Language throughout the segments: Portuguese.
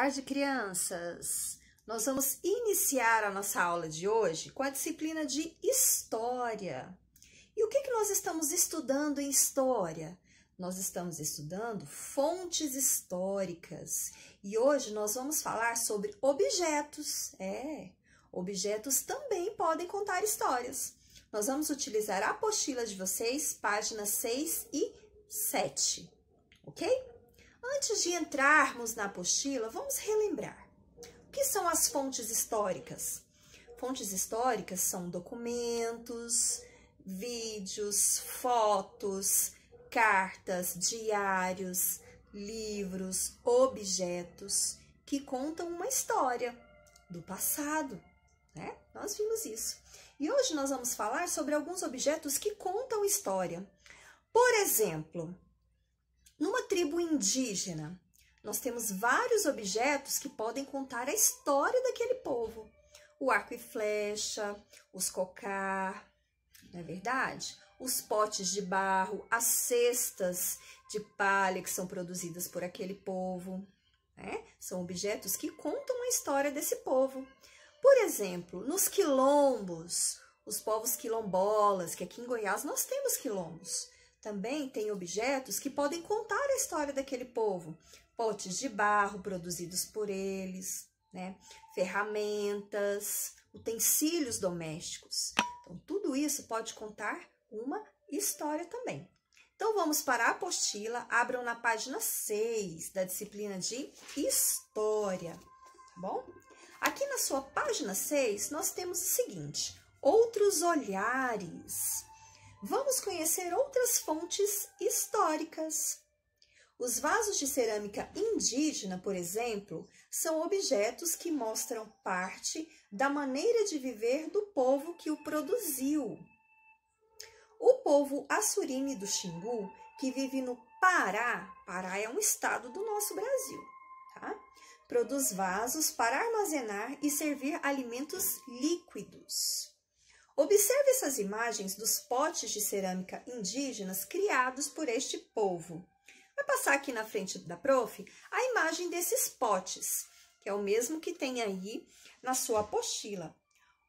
tarde, crianças! Nós vamos iniciar a nossa aula de hoje com a disciplina de História. E o que nós estamos estudando em História? Nós estamos estudando fontes históricas. E hoje nós vamos falar sobre objetos. Objetos também podem contar histórias. Nós vamos utilizar a apostila de vocês, páginas 6 e 7, ok? Antes de entrarmos na apostila, vamos relembrar. O que são as fontes históricas? Fontes históricas são documentos, vídeos, fotos, cartas, diários, livros, objetos que contam uma história do passado, né? Nós vimos isso. E hoje nós vamos falar sobre alguns objetos que contam história. Por exemplo, numa tribo indígena, nós temos vários objetos que podem contar a história daquele povo. O arco e flecha, os cocar, não é verdade? Os potes de barro, as cestas de palha que são produzidas por aquele povo, né? São objetos que contam a história desse povo. Por exemplo, nos quilombos, os povos quilombolas, que aqui em Goiás nós temos quilombos. Também tem objetos que podem contar a história daquele povo. Potes de barro produzidos por eles, né? Ferramentas, utensílios domésticos. Então, tudo isso pode contar uma história também. Então, vamos para a apostila. Abram na página 6 da disciplina de História, tá bom? Aqui na sua página 6, nós temos o seguinte: outros olhares. Vamos conhecer outras fontes históricas. Os vasos de cerâmica indígena, por exemplo, são objetos que mostram parte da maneira de viver do povo que o produziu. O povo Assurini do Xingu, que vive no Pará, Pará é um estado do nosso Brasil, tá? Produz vasos para armazenar e servir alimentos líquidos. Observe essas imagens dos potes de cerâmica indígenas criados por este povo. Vai passar aqui na frente da prof a imagem desses potes, que é o mesmo que tem aí na sua apostila.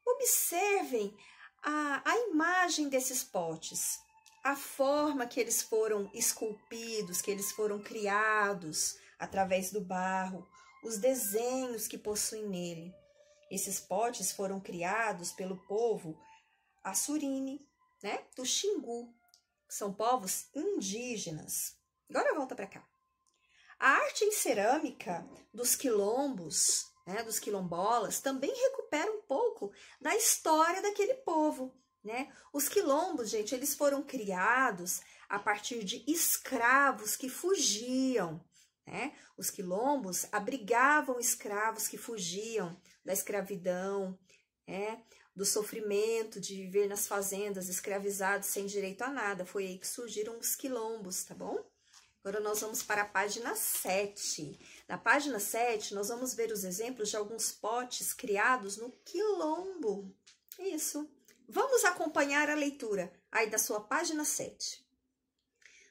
Observem a imagem desses potes, a forma que eles foram esculpidos, que eles foram criados através do barro, os desenhos que possuem nele. Esses potes foram criados pelo povo Assurini, né, do Xingu, que são povos indígenas. Agora volta para cá. A arte em cerâmica dos quilombos, né, dos quilombolas, também recupera um pouco da história daquele povo, né? Os quilombos, gente, eles foram criados a partir de escravos que fugiam, né? Os quilombos abrigavam escravos que fugiam da escravidão, né? Do sofrimento de viver nas fazendas, escravizados, sem direito a nada. Foi aí que surgiram os quilombos, tá bom? Agora nós vamos para a página 7. Na página 7, nós vamos ver os exemplos de alguns potes criados no quilombo. Isso. Vamos acompanhar a leitura aí da sua página 7.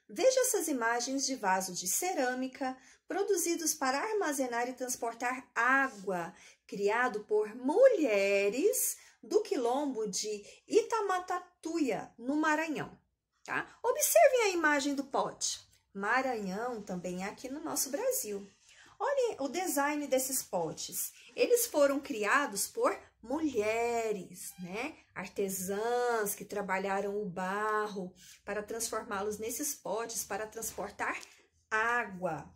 Veja essas imagens de vasos de cerâmica produzidos para armazenar e transportar água, criado por mulheres do quilombo de Itamatatuia, no Maranhão, tá? Observem a imagem do pote. Maranhão também é aqui no nosso Brasil. Olhem o design desses potes. Eles foram criados por mulheres, né? Artesãs que trabalharam o barro para transformá-los nesses potes para transportar água,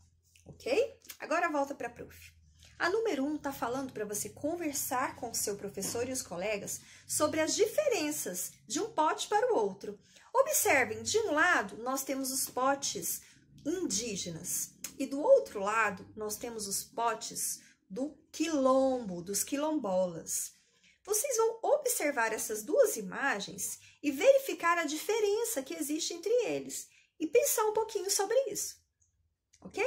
ok? Agora volta para a prof. A número 1 está falando para você conversar com o seu professor e os colegas sobre as diferenças de um pote para o outro. Observem, de um lado nós temos os potes indígenas e do outro lado nós temos os potes do quilombo, dos quilombolas. Vocês vão observar essas duas imagens e verificar a diferença que existe entre eles e pensar um pouquinho sobre isso, ok?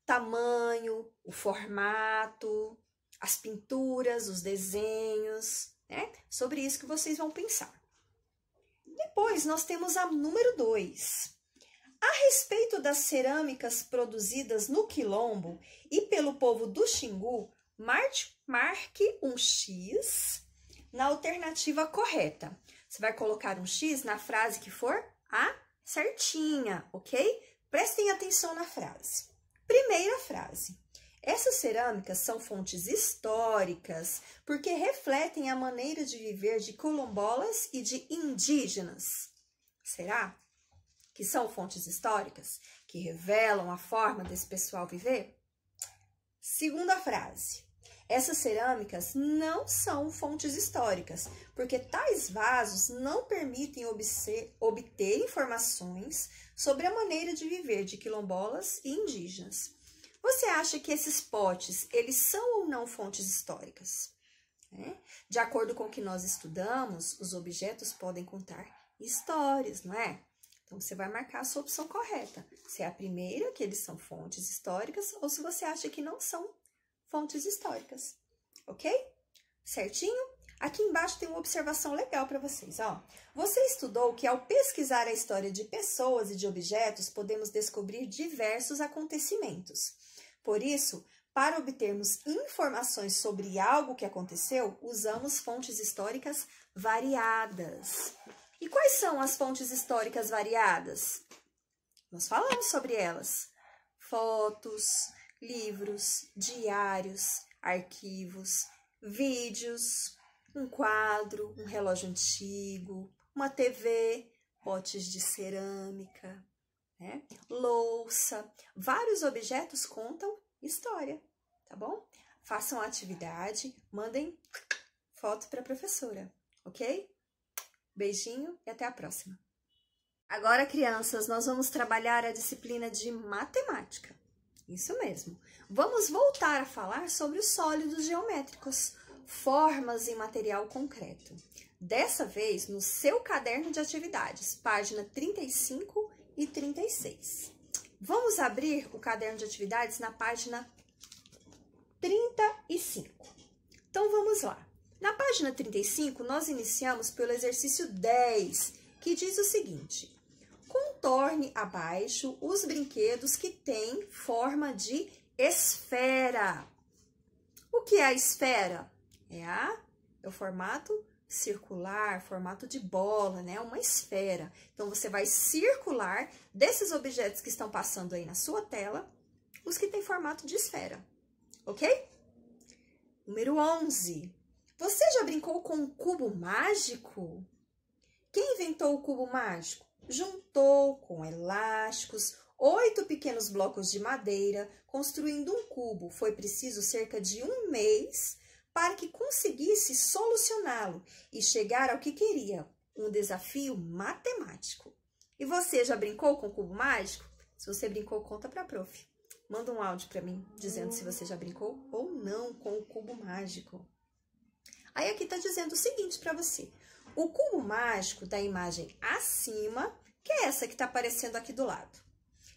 Tamanho, o formato, as pinturas, os desenhos, né? Sobre isso que vocês vão pensar. Depois, nós temos a número 2. A respeito das cerâmicas produzidas no Quilombo e pelo povo do Xingu, marque um X na alternativa correta. Você vai colocar um X na frase que for a certinha, ok? Prestem atenção na frase. Primeira frase. Essas cerâmicas são fontes históricas porque refletem a maneira de viver de quilombolas e de indígenas. Será que são fontes históricas que revelam a forma desse pessoal viver? Segunda frase. Essas cerâmicas não são fontes históricas, porque tais vasos não permitem obter informações sobre a maneira de viver de quilombolas e indígenas. Você acha que esses potes, eles são ou não fontes históricas? De acordo com o que nós estudamos, os objetos podem contar histórias, não é? Então, você vai marcar a sua opção correta. Se é a primeira, que eles são fontes históricas, ou se você acha que não são fontes históricas, ok? Certinho? Aqui embaixo tem uma observação legal para vocês, ó. Você estudou que ao pesquisar a história de pessoas e de objetos, podemos descobrir diversos acontecimentos. Por isso, para obtermos informações sobre algo que aconteceu, usamos fontes históricas variadas. E quais são as fontes históricas variadas? Nós falamos sobre elas. Fotos, livros, diários, arquivos, vídeos, um quadro, um relógio antigo, uma TV, potes de cerâmica, louça. Vários objetos contam história, tá bom? Façam a atividade, mandem foto para a professora, ok? Beijinho e até a próxima. Agora, crianças, nós vamos trabalhar a disciplina de matemática. Isso mesmo. Vamos voltar a falar sobre os sólidos geométricos, formas em material concreto. Dessa vez, no seu caderno de atividades, página 35 e 36. Vamos abrir o caderno de atividades na página 35. Então, vamos lá. Na página 35, nós iniciamos pelo exercício 10, que diz o seguinte: contorne abaixo os brinquedos que têm forma de esfera. O que é a esfera? É o formato circular, formato de bola, né? Uma esfera. Então, você vai circular desses objetos que estão passando aí na sua tela, os que têm formato de esfera, ok? Número 11. Você já brincou com um cubo mágico? Quem inventou o cubo mágico? Juntou com elásticos 8 pequenos blocos de madeira, construindo um cubo. Foi preciso cerca de 1 mês para que conseguisse solucioná-lo e chegar ao que queria, um desafio matemático. E você já brincou com o cubo mágico? Se você brincou, conta para a prof. Manda um áudio para mim, dizendo se você já brincou ou não com o cubo mágico. Aí aqui tá dizendo o seguinte para você. O cubo mágico da imagem acima, que é essa que tá aparecendo aqui do lado,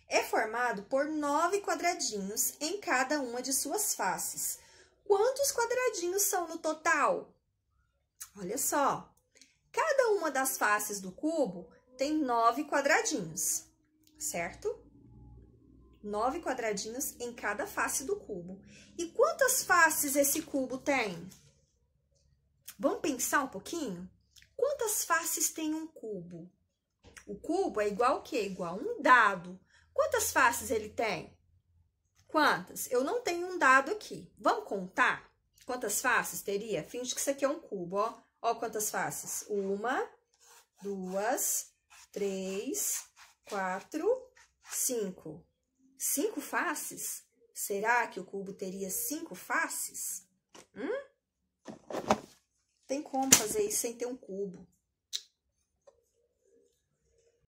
é formado por 9 quadradinhos em cada uma de suas faces. Quantos quadradinhos são no total? Olha só, cada uma das faces do cubo tem 9 quadradinhos, certo? 9 quadradinhos em cada face do cubo. E quantas faces esse cubo tem? Vamos pensar um pouquinho? Quantas faces tem um cubo? O cubo é igual o quê? Igual a um dado. Quantas faces ele tem? Quantas? Eu não tenho um dado aqui. Vamos contar? Quantas faces teria? Finge que isso aqui é um cubo, ó. Ó quantas faces. 1, 2, 3, 4, 5. 5 faces? Será que o cubo teria 5 faces? Tem como fazer isso sem ter um cubo.